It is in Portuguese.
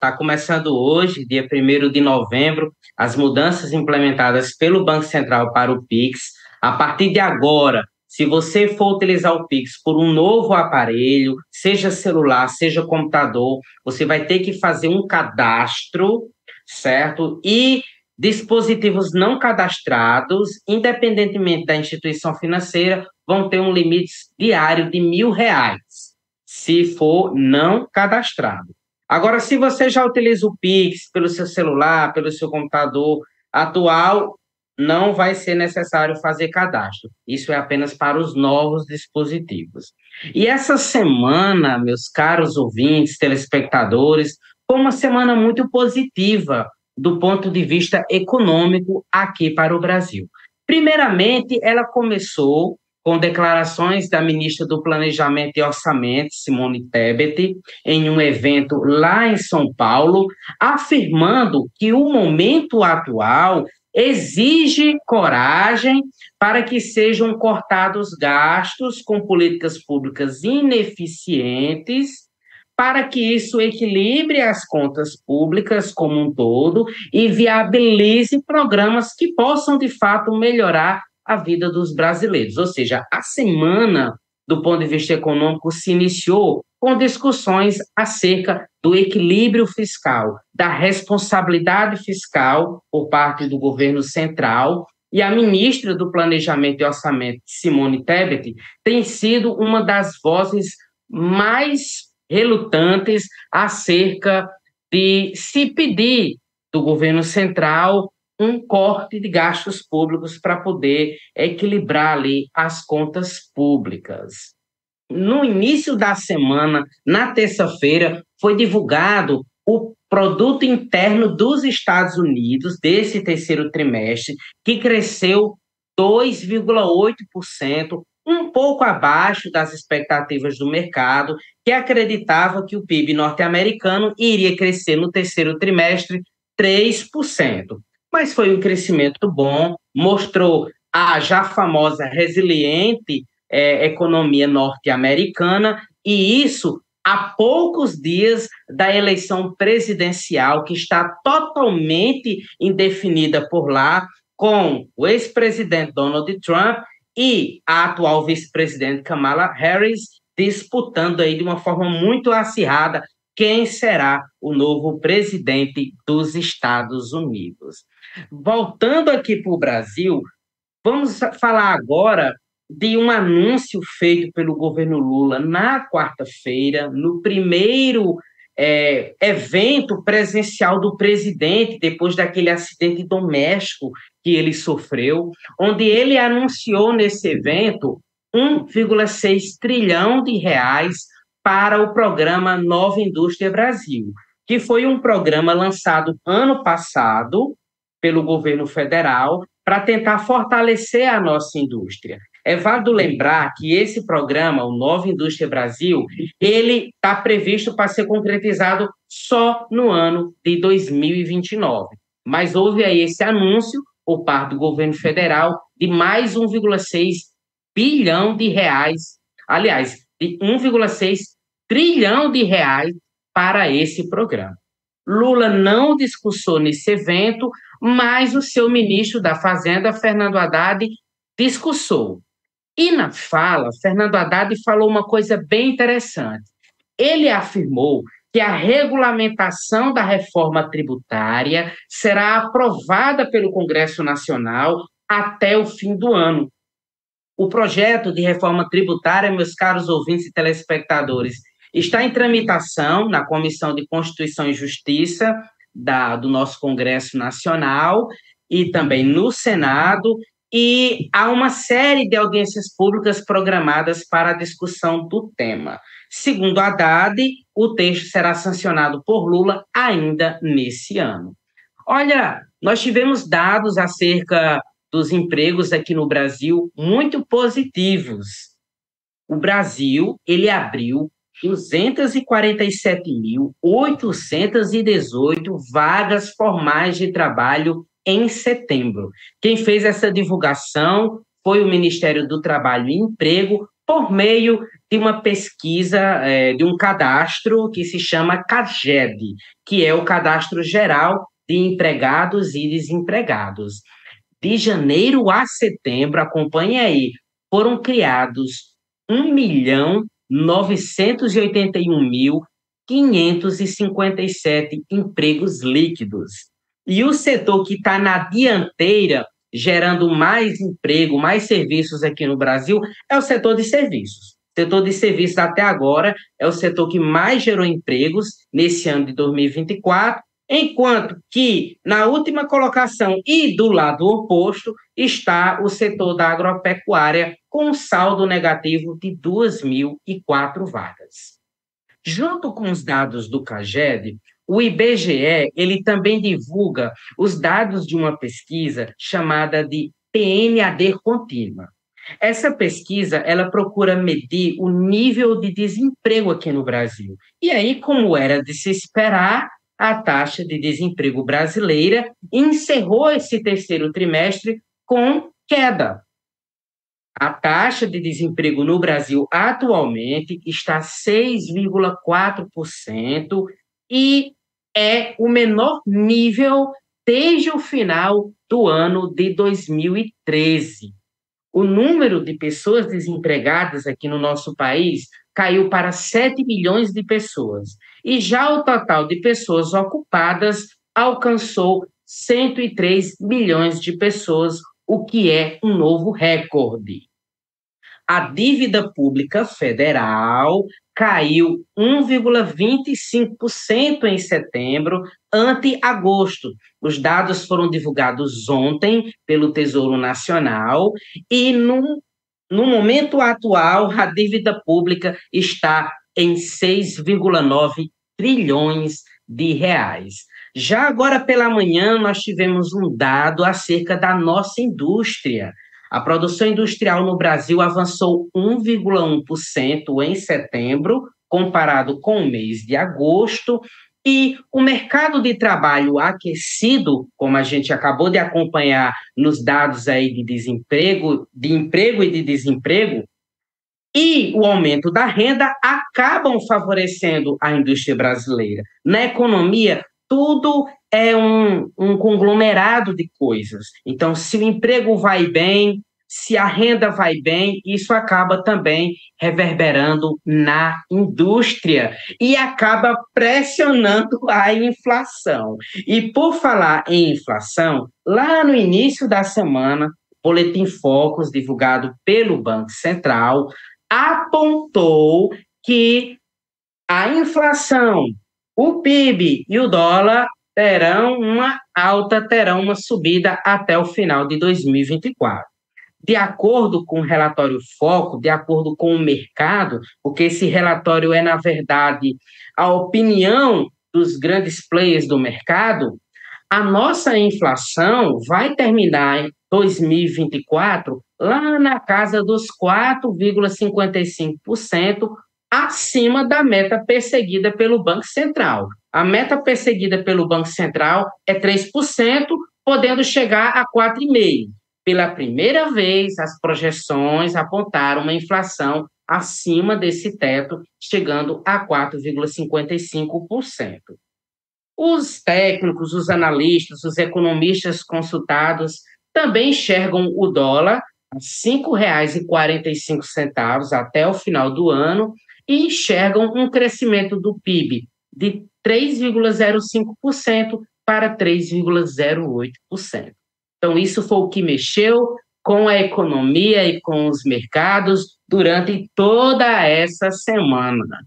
está começando hoje, dia 1º de novembro, as mudanças implementadas pelo Banco Central para o Pix. A partir de agora, se você for utilizar o Pix por um novo aparelho, seja celular, seja computador, você vai ter que fazer um cadastro, certo? E dispositivos não cadastrados, independentemente da instituição financeira, vão ter um limite diário de R$ 1.000, se for não cadastrado. Agora, se você já utiliza o Pix pelo seu celular, pelo seu computador atual, não vai ser necessário fazer cadastro. Isso é apenas para os novos dispositivos. E essa semana, meus caros ouvintes, telespectadores, foi uma semana muito positiva do ponto de vista econômico aqui para o Brasil. Primeiramente, ela começou com declarações da ministra do Planejamento e Orçamento, Simone Tebet, em um evento lá em São Paulo, afirmando que o momento atual exige coragem para que sejam cortados gastos com políticas públicas ineficientes, para que isso equilibre as contas públicas como um todo e viabilize programas que possam, de fato, melhorar a vida dos brasileiros. Ou seja, a semana, do ponto de vista econômico, se iniciou com discussões acerca do equilíbrio fiscal, da responsabilidade fiscal por parte do governo central, e a ministra do Planejamento e Orçamento, Simone Tebet, tem sido uma das vozes mais relutantes acerca de se pedir do governo central um corte de gastos públicos para poder equilibrar ali as contas públicas. No início da semana, na terça-feira, foi divulgado o Produto Interno dos Estados Unidos desse terceiro trimestre, que cresceu 2,8%, um pouco abaixo das expectativas do mercado, que acreditava que o PIB norte-americano iria crescer no terceiro trimestre 3%. Mas foi um crescimento bom, mostrou a já famosa resiliente economia norte-americana, e isso há poucos dias da eleição presidencial, que está totalmente indefinida por lá, com o ex-presidente Donald Trump e a atual vice-presidente Kamala Harris disputando aí de uma forma muito acirrada quem será o novo presidente dos Estados Unidos. Voltando aqui para o Brasil, vamos falar agora de um anúncio feito pelo governo Lula na quarta-feira, no primeiro evento presencial do presidente, depois daquele acidente doméstico que ele sofreu, onde ele anunciou nesse evento 1,6 trilhão de reais para o programa Nova Indústria Brasil, que foi um programa lançado ano passado pelo governo federal para tentar fortalecer a nossa indústria. É válido lembrar que esse programa, o Nova Indústria Brasil, ele está previsto para ser concretizado só no ano de 2029. Mas houve aí esse anúncio, por parte do governo federal, de mais 1,6 bilhão de reais, aliás, de 1,6 trilhão de reais para esse programa. Lula não discursou nesse evento, mas o seu ministro da Fazenda, Fernando Haddad, discursou. E na fala, Fernando Haddad falou uma coisa bem interessante. Ele afirmou que a regulamentação da reforma tributária será aprovada pelo Congresso Nacional até o fim do ano. O projeto de reforma tributária, meus caros ouvintes e telespectadores, está em tramitação na Comissão de Constituição e Justiça do nosso Congresso Nacional e também no Senado, e há uma série de audiências públicas programadas para a discussão do tema. Segundo Haddad, o texto será sancionado por Lula ainda nesse ano. Olha, nós tivemos dados acerca dos empregos aqui no Brasil muito positivos. O Brasil, ele abriu 247.818 vagas formais de trabalho em setembro. Quem fez essa divulgação foi o Ministério do Trabalho e Emprego, por meio de uma pesquisa, de um cadastro que se chama CAGED, que é o Cadastro Geral de Empregados e Desempregados. De janeiro a setembro, acompanhe aí, foram criados 1.981.557 empregos líquidos. E o setor que está na dianteira, gerando mais emprego, mais serviços aqui no Brasil, é o setor de serviços. O setor de serviços, até agora, é o setor que mais gerou empregos nesse ano de 2024, enquanto que, na última colocação e do lado oposto, está o setor da agropecuária, com um saldo negativo de 2.004 vagas. Junto com os dados do CAGED, o IBGE ele também divulga os dados de uma pesquisa chamada de PNAD contínua. Essa pesquisa ela procura medir o nível de desemprego aqui no Brasil. E aí, como era de se esperar, a taxa de desemprego brasileira encerrou esse terceiro trimestre com queda. A taxa de desemprego no Brasil atualmente está 6,4% e é o menor nível desde o final do ano de 2013. O número de pessoas desempregadas aqui no nosso país caiu para 7 milhões de pessoas. E já o total de pessoas ocupadas alcançou 103 milhões de pessoas, o que é um novo recorde. A dívida pública federal caiu 1,25% em setembro ante agosto. Os dados foram divulgados ontem pelo Tesouro Nacional e, no momento atual, a dívida pública está em 6,9 trilhões de reais. Já agora pela manhã, nós tivemos um dado acerca da nossa indústria. A produção industrial no Brasil avançou 1,1% em setembro, comparado com o mês de agosto, e o mercado de trabalho aquecido, como a gente acabou de acompanhar nos dados aí de desemprego, de emprego e de desemprego, e o aumento da renda acabam favorecendo a indústria brasileira. Na economia, tudo é um conglomerado de coisas. Então, se o emprego vai bem, se a renda vai bem, isso acaba também reverberando na indústria e acaba pressionando a inflação. E por falar em inflação, lá no início da semana, o Boletim Focus, divulgado pelo Banco Central, apontou que a inflação, o PIB e o dólar terão uma alta, terão uma subida até o final de 2024. De acordo com o relatório Foco, de acordo com o mercado, porque esse relatório é, na verdade, a opinião dos grandes players do mercado, a nossa inflação vai terminar em 2024 lá na casa dos 4,55%, acima da meta perseguida pelo Banco Central. A meta perseguida pelo Banco Central é 3%, podendo chegar a 4,5%. Pela primeira vez, as projeções apontaram uma inflação acima desse teto, chegando a 4,55%. Os técnicos, os analistas, os economistas consultados também enxergam o dólar a R$ 5,45 até o final do ano e enxergam um crescimento do PIB de 3,05% para 3,08%. Então, isso foi o que mexeu com a economia e com os mercados durante toda essa semana.